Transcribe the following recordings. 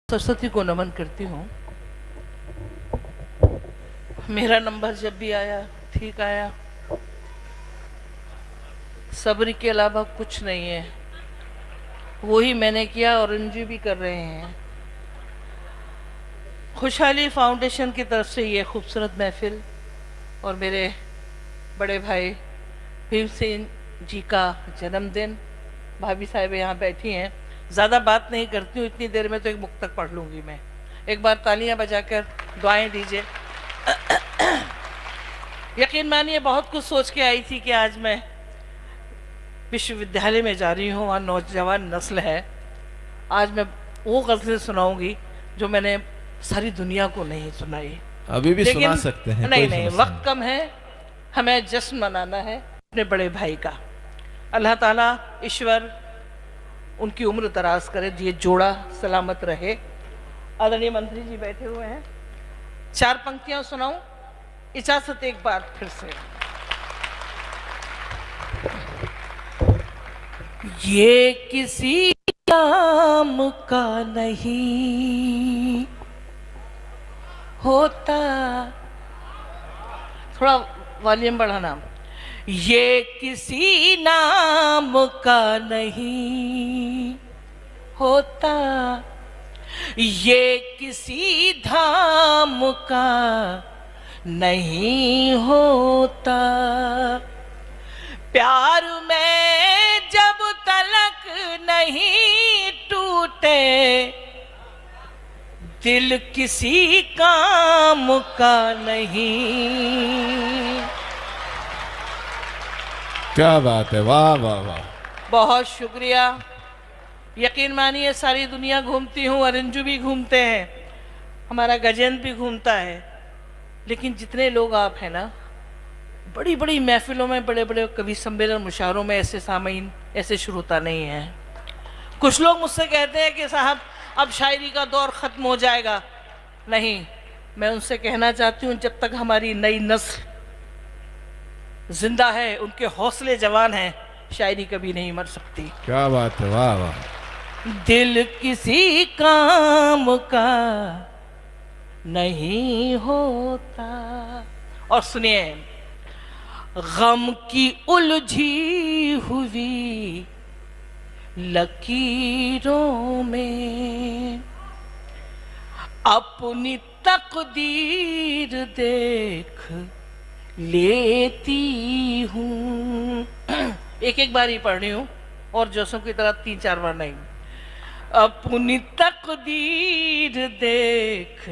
सरस्वती को नमन करती हूँ। मेरा नंबर जब भी आया ठीक आया, सब्र के अलावा कुछ नहीं है। वही मैंने किया और एनजी भी कर रहे हैं। खुशहाली फाउंडेशन की तरफ से ये खूबसूरत महफिल और मेरे बड़े भाई भीमसेन जी का जन्मदिन। भाभी साहब यहाँ बैठी हैं। ज़्यादा बात नहीं करती हूँ, इतनी देर में तो एक मुक्तक पढ़ लूँगी मैं। एक बार तालियां बजाकर दुआएं दीजिए। यकीन मानिए बहुत कुछ सोच के आई थी कि आज मैं विश्वविद्यालय में जा रही हूँ और नौजवान नस्ल है। आज मैं वो गज़लें सुनाऊंगी जो मैंने सारी दुनिया को नहीं सुनाई। अभी भी सुना सकते हैं। नहीं, वक्त कम है, हमें जश्न मनाना है अपने बड़े भाई का। अल्लाह ताला ईश्वर उनकी उम्र दराज करे, ये जोड़ा सलामत रहे। आदरणीय मंत्री जी बैठे हुए हैं। 4 पंक्तियां सुनाऊं, इजाजत एक बार फिर से। ये किसी काम का नहीं होता, थोड़ा वॉल्यूम बढ़ाना। ये किसी नाम का नहीं होता, ये किसी धाम का नहीं होता। प्यार में जब तलक नहीं टूटे, दिल किसी काम का नहीं। क्या बात है, वाह वाह वाह। बहुत शुक्रिया। यकीन मानिए सारी दुनिया घूमती हूँ, अरंजू भी घूमते हैं, हमारा गजेंद्र भी घूमता है, लेकिन जितने लोग आप हैं ना, बड़ी बड़ी महफिलों में, बड़े बड़े कवि सम्मेलन मुशायरों में ऐसे सामीन, ऐसे श्रोता नहीं हैं। कुछ लोग मुझसे कहते हैं कि साहब अब शायरी का दौर ख़त्म हो जाएगा। नहीं, मैं उनसे कहना चाहती हूँ जब तक हमारी नई नस्ल जिंदा है, उनके हौसले जवान हैं, शायरी कभी नहीं मर सकती। क्या बात है, वाह वाह। दिल किसी काम का नहीं होता। और सुनिए, गम की उलझी हुई लकीरों में अपनी तकदीर देख लेती हूँ। एक एक बार ही पढ़ रही हूँ और जोशों की तरह 3-4 बार नहीं। अपनी तकदीर देख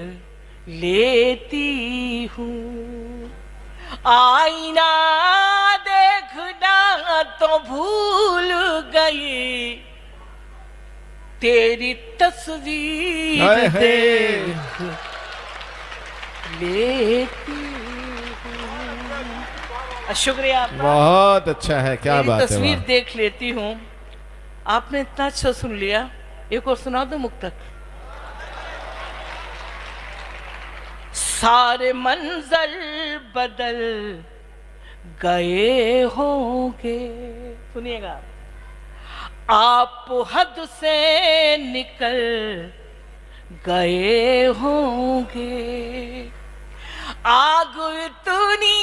लेती हूँ, आईना देखना तो भूल गई, तेरी तस्वीर देख लेती। शुक्रिया आपका, बहुत अच्छा है, क्या बात है। तस्वीर देख लेती हूँ। आपने इतना अच्छा सुन लिया, एक और सुना दो मुक्तक। सारे मंजर बदल गए होंगे, सुनिएगा, आप हद से निकल गए होंगे। आग इतनी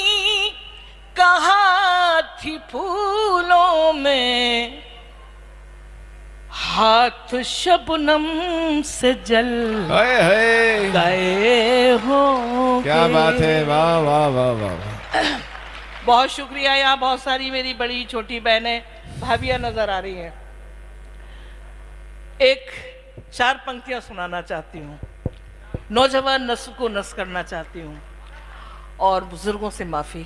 कहाँ थी फूलों में, हाथ शबनम से जल गए होंगे। क्या बात है, वाह वाह वाह वाह। बहुत शुक्रिया। यहाँ बहुत सारी मेरी बड़ी छोटी बहनें, भाभियाँ नजर आ रही हैं। एक 4 पंक्तियाँ सुनाना चाहती हूँ, नौजवान नस्ल को नस्ल करना चाहती हूँ। और बुजुर्गों से माफ़ी,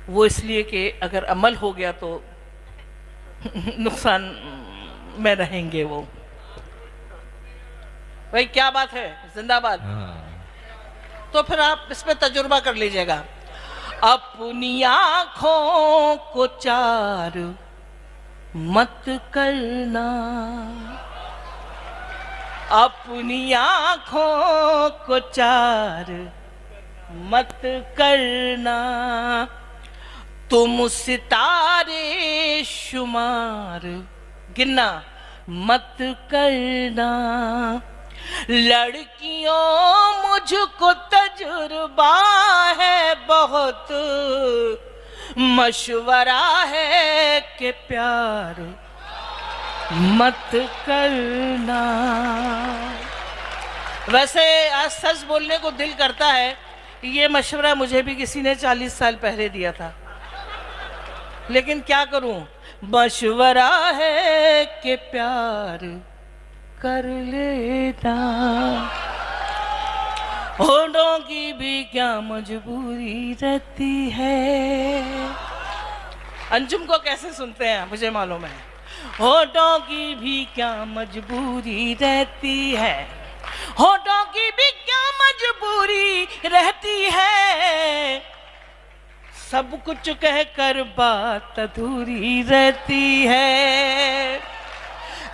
वो इसलिए कि अगर अमल हो गया तो नुकसान में रहेंगे वो। भाई क्या बात है, जिंदाबाद। तो फिर आप इस पे तजुर्बा कर लीजिएगा। अपनी आँखों को चार मत करना, अपनी आँखों को चार मत करना, तुम सितारे शुमार गिनना मत करना, लड़कियों मुझको तजुर्बा है बहुत, मशवरा है कि प्यार मत करना। वैसे आज सच बोलने को दिल करता है, ये मशवरा मुझे भी किसी ने 40 साल पहले दिया था, लेकिन क्या करूं, मशवरा है कि प्यार कर लेना। होठों की भी क्या मजबूरी रहती है। अंजुम को कैसे सुनते हैं मुझे मालूम है। होठों की भी क्या मजबूरी रहती है, होठों की भी क्या मजबूरी रहती है, सब कुछ कहकर बात अधूरी रहती है,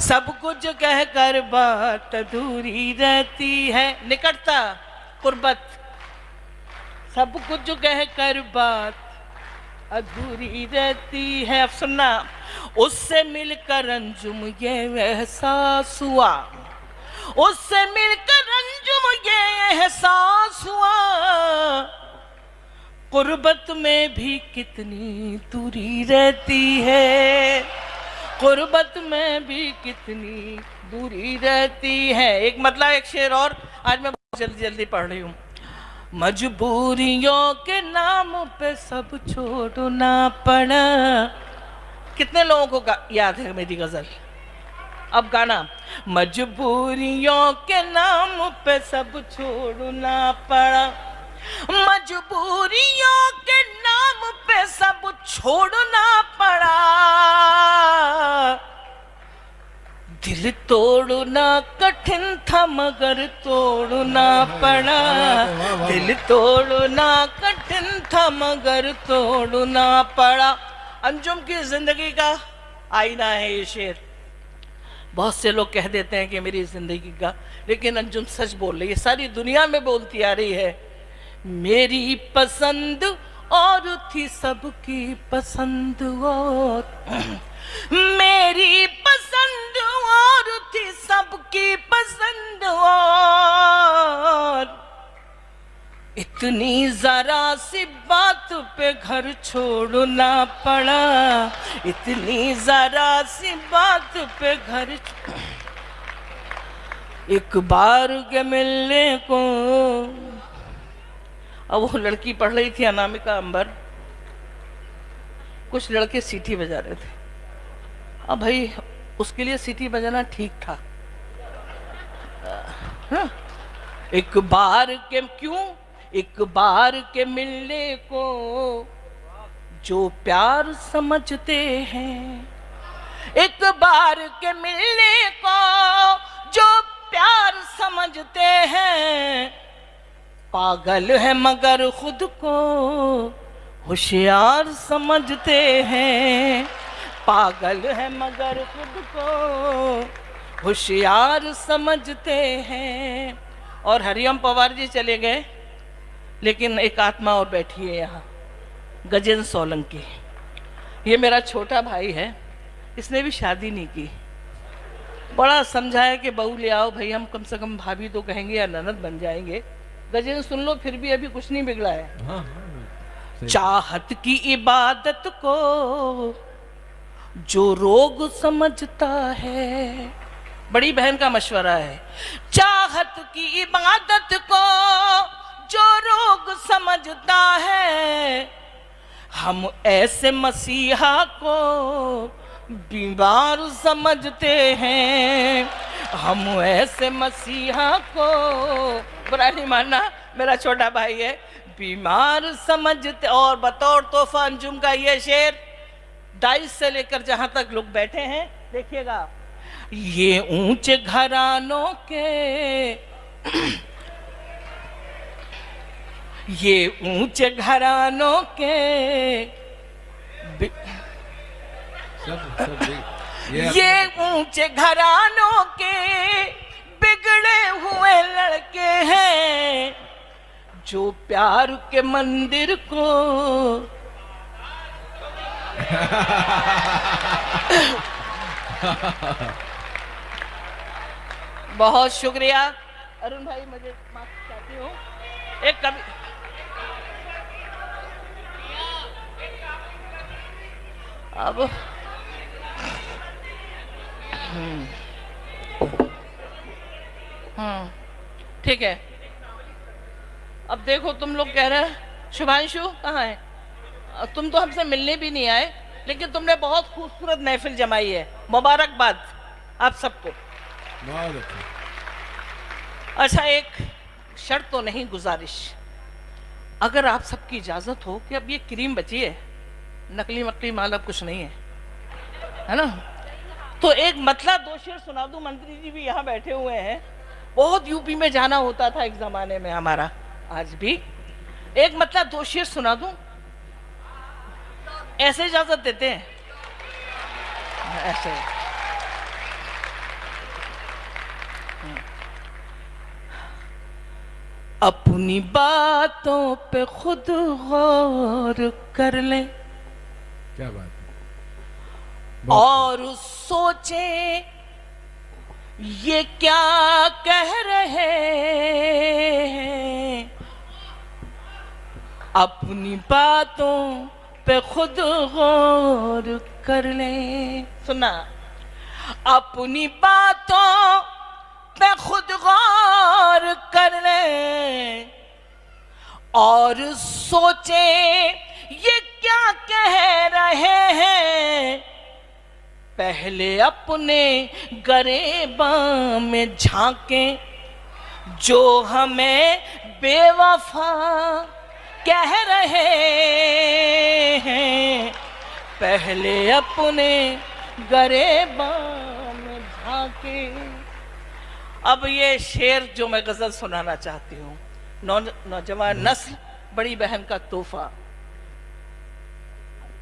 सब कुछ कहकर बात अधूरी रहती है। निकटता, कुर्बत, सब कुछ कहकर बात अधूरी रहती है। अब सुनना, उससे मिलकर अंजुम ये एहसास हुआ, उससे मिलकर अंजुम ये एहसास हुआ, कुर्बत में भी कितनी दूरी रहती है, कुर्बत में भी कितनी दूरी रहती है। एक मतलब एक शेर और, आज मैं बहुत जल्दी जल्दी पढ़ रही हूँ। मजबूरियों के नाम पे सब छोड़ना पड़ा। कितने लोगों को याद है मेरी गजल? अब गाना, मजबूरियों के नाम पे सब छोड़ना पड़ा, मजबूरियों के नाम पे सब छोड़ना पड़ा, दिल तोड़ना कठिन था मगर तोड़ना पड़ा, दिल तोड़ना कठिन था मगर तोड़ना पड़ा। अंजुम की जिंदगी का आईना है ये शेर। बहुत से लोग कह देते हैं कि मेरी जिंदगी का, लेकिन अंजुम सच बोल रही है, सारी दुनिया में बोलती आ रही है। मेरी पसंद और थी सबकी पसंद और, मेरी पसंद और थी सबकी पसंद और, इतनी जरा सी बात पे घर छोड़ना पड़ा, इतनी जरा सी बात पे घर। एक बार के मिलने को, अब वो लड़की पढ़ रही थी अनामिका अंबर, कुछ लड़के सीटी बजा रहे थे। अब भाई उसके लिए सीटी बजाना ठीक था। एक बार के क्यों, एक बार के मिलने को जो प्यार समझते हैं, एक बार के मिलने को जो प्यार समझते हैं, पागल है मगर खुद को होशियार समझते हैं, पागल है मगर खुद को होशियार समझते हैं। और हरिओम पवार जी चले गए, लेकिन एक आत्मा और बैठी है यहाँ, गजेंद्र सोलंकी। ये मेरा छोटा भाई है, इसने भी शादी नहीं की। बड़ा समझाया कि बहू ले आओ भाई, हम कम से कम भाभी तो कहेंगे या ननद बन जाएंगे। गजेंद्र सुन लो, फिर भी अभी कुछ नहीं बिगड़ा है। चाहत की इबादत को जो रोग समझता है, बड़ी बहन का मशवरा है, चाहत की इबादत को जो रोग समझता है, हम ऐसे मसीहा को बीमार समझते हैं, हम ऐसे मसीहा को, बुरा नहीं मानना, मेरा छोटा भाई है, बीमार समझते। और बतौर तोहफा अंजुम का ये शेर, डाइस से लेकर जहां तक लोग बैठे हैं देखिएगा। ये ऊंचे घरानों के ये ऊंचे घरानों के ये ऊंचे घरानों के बिगड़े हुए लड़के हैं, जो प्यार के मंदिर को बहुत शुक्रिया। अरुण भाई मुझे माफ चाहती हूँ, एक कवि अब ठीक है। अब देखो तुम लोग कह रहे हैं शुभांशु कहाँ है, तुम तो हमसे मिलने भी नहीं आए, लेकिन तुमने बहुत खूबसूरत महफिल जमाई है, मुबारकबाद आप सबको। बहुत अच्छा। अच्छा, एक शर्त तो नहीं, गुजारिश, अगर आप सबकी इजाजत हो कि अब ये क्रीम बची है, नकली मकली माल अब कुछ नहीं है ना, तो एक मतला दो शेर सुना दूं। मंत्री जी भी यहाँ बैठे हुए हैं, बहुत यूपी में जाना होता था एक जमाने में हमारा, आज भी एक मतला दो शेर सुना दूं, ऐसे इजाजत देते हैं? ऐसे अपनी बातों पे खुद गौर कर ले, क्या बात है। और सोचे ये क्या कह रहे हैं, अपनी बातों पे खुद गौर कर ले। सुना, अपनी बातों पे खुद गौर कर ले और सोचे ये क्या कह रहे हैं, पहले अपने गरेबां में झांके जो हमें बेवफा कह रहे हैं, पहले अपने गरेबां में झांके। अब ये शेर जो मैं गजल सुनाना चाहती हूँ, नौजवान नस्ल बड़ी बहन का तोहफा,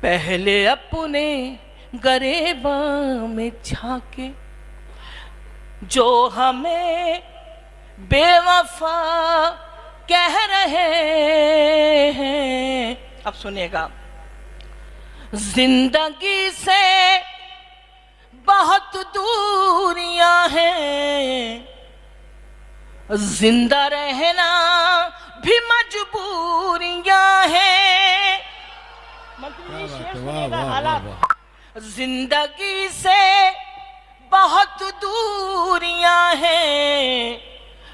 पहले अपने गरेबां में झांके जो हमें बेवफा कह रहे हैं। अब सुनिएगा, जिंदगी से बहुत दूरियां हैं, जिंदा रहना भी मजबूरियां हैं। मंत्री जी शेर सुनिएगा, हालात जिंदगी से बहुत दूरियां हैं,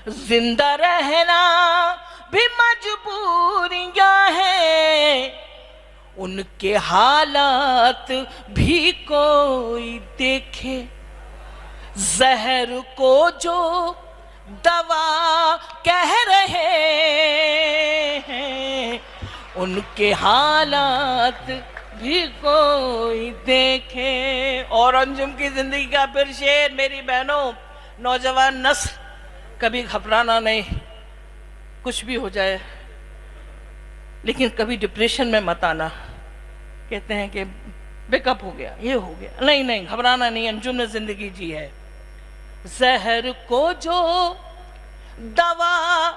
जिंदा रहना भी मजबूरियां हैं, उनके हालात भी कोई देखे, जहर को जो दवा कह रहे हैं, उनके हालात भी कोई देखे। और अंजुम की जिंदगी का फिर शेर, मेरी बहनों, नौजवान नस्ल कभी घबराना नहीं, कुछ भी हो जाए, लेकिन कभी डिप्रेशन में मत आना। कहते हैं कि बेकअप हो गया, ये हो गया, नहीं नहीं, घबराना नहीं, अंजुम ने जिंदगी जी है। जहर को जो दवा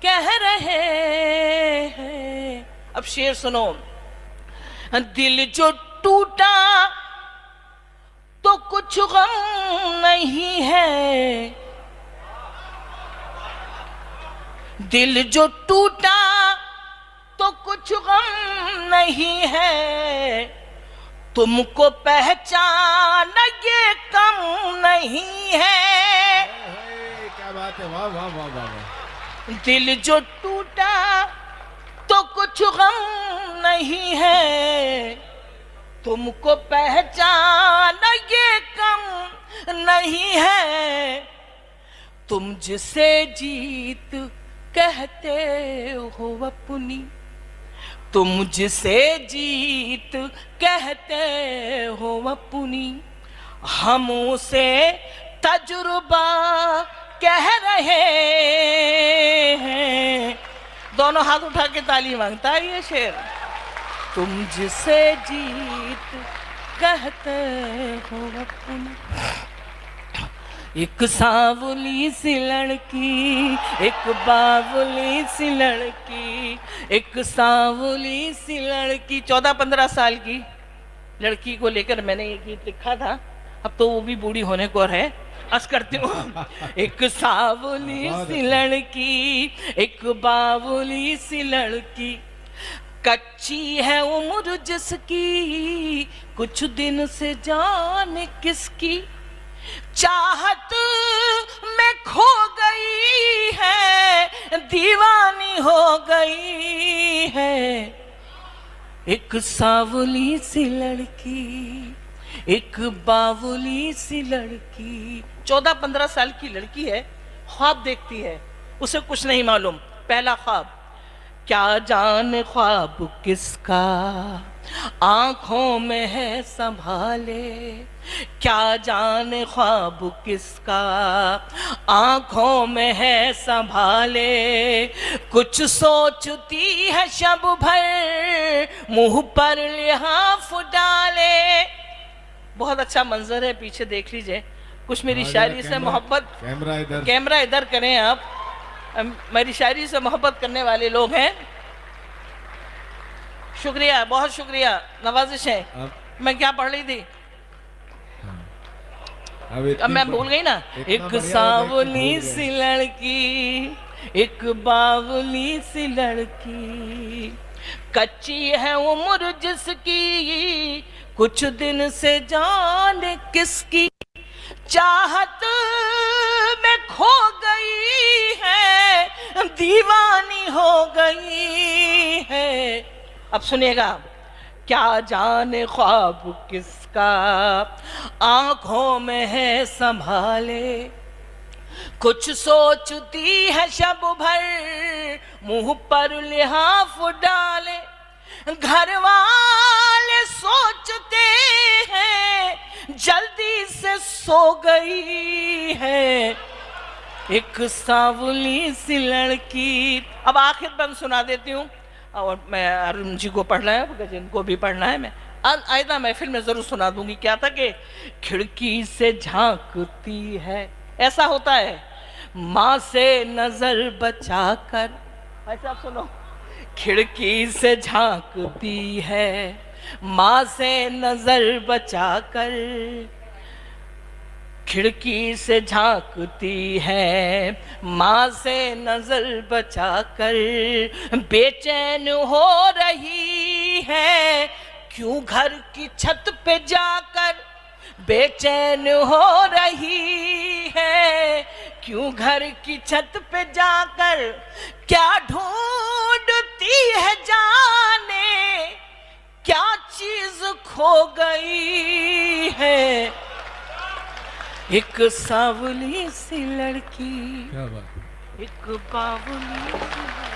कह रहे हैं। अब शेर सुनो, दिल जो टूटा तो कुछ गम नहीं है, दिल जो टूटा तो कुछ गम नहीं है, तुमको पहचान ये कम नहीं है। क्या बात है, वाह वाह वाह वाह। दिल जो टूटा तो कुछ गम नहीं है, तुमको पहचान ये कम नहीं है, तुम जिसे जीत कहते हो अपनी, तुम जिसे जीत कहते हो अपनी, हम उसे तजुर्बा कह रहे हैं। दोनों हाथ उठा के ताली मांगता है ये शेर। तुम जिसे जीत कहते हो अपनी, एक सांवली सी लड़की, एक बावली सी लड़की, एक सांवली सी लड़की, 14-15 साल की लड़की को लेकर मैंने ये गीत लिखा था। अब तो वो भी बूढ़ी होने को है, अर्ज करती हूँ। एक सावली सी लड़की, एक बावली सी लड़की, कच्ची है उम्र जिसकी, कुछ दिन से जाने किसकी, चाहत में खो गई है, दीवानी हो गई है। एक सावली सी लड़की, एक बावली सी लड़की। 14-15 साल की लड़की है, ख्वाब देखती है, उसे कुछ नहीं मालूम। पहला ख्वाब, क्या जाने ख्वाब किसका, आंखों में है संभाले। क्या जाने ख्वाब किसका, आंखों में है संभाले। कुछ सोचती है शब भर, मुंह पर लिहाफ डाले। बहुत अच्छा मंजर है, पीछे देख लीजिए। कुछ मेरी शायरी से मोहब्बत, कैमरा इधर करें आप, मेरी शायरी से मोहब्बत करने वाले लोग हैं। शुक्रिया, बहुत शुक्रिया, नवाजिश है। मैं क्या पढ़ रही थी, अब मैं भूल गई ना। एक सावली सी लड़की, एक बावली सी लड़की, कच्ची है उम्र जिसकी, कुछ दिन से जाने किसकी, चाहत में खो गई है, दीवानी हो गई है। अब सुनिएगा, क्या जाने ख्वाब किसका, आंखों में है संभाले। कुछ सोचती है शब भर, मुंह पर लिहाफ डाले। घर वाले सोचते हैं, जल्दी से सो गई है। एक सावली सी लड़की। अब आखिर बंद सुना देती हूँ, और मैं अरुण जी को पढ़ना है, गजन को भी पढ़ना है। मैं आइंदा महफिल में जरूर सुना दूंगी। क्या था कि खिड़की से झांकती है, ऐसा होता है, माँ से नजर बचाकर। ऐसा आप सुनो, खिड़की से झांकती है, माँ से नजर बचाकर। खिड़की से झांकती है, माँ से नजर बचाकर। बेचैन हो रही है, क्यों घर की छत पे जाकर। बेचैन हो रही है, क्यों घर की छत पे जाकर। क्या ढूंढती है जाने, क्या चीज खो गई है। एक सावली सी लड़की, क्या बात, एक बावली सी लड़की।